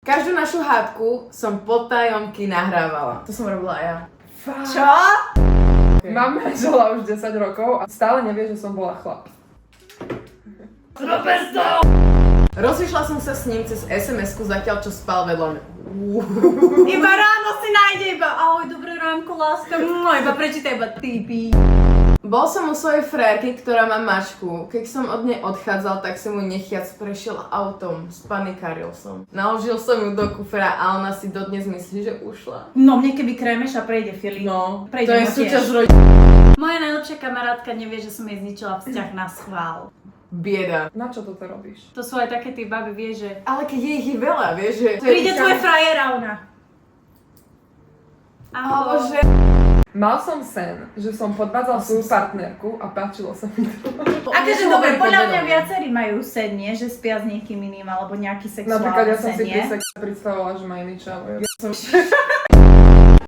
Každú našu hádku som potajomky nahrávala. To som robila ja. Čo? Okay. Mám manžela už 10 rokov a stále nevie, že som bola chlap. Roberto! Rozlišla som sa s ním cez SMS-ku zatiaľ, čo spal vedľa mňa. Iba ráno si nájde iba, ahoj, dobré ránko, láska, iba prečítaj iba tipy. Bol som u svojej frérky, ktorá má mačku. Keď som od nej odchádzal, tak som mu nechiac prešiel autom. Spanikáril som. Naložil som ju do kufra a ona si dodnes myslí, že ušla. No mne keby krémeš a prejde Filip. No, prejde to je ho tiež. súťaž rodiny. Moja najlepšia kamarátka nevie, že som jej zničila vzťah na schvál. Bieda. Na čo toto robíš? To sú aj také tí baby, vie, že... Ale keď je ich veľa, vieš, že... Príde tvoj frajer a ona. Alebo že... Mal som sen, že som podvádzal svoju partnerku a páčilo sa mi to. Akože dobre, podľa mňa viacerí majú sen, nie? Že spia s niekým iným, alebo nejaký sexuálny sen, Napríklad ja som si nie? pri sexe predstavovala, že má iný čavo. Ja som...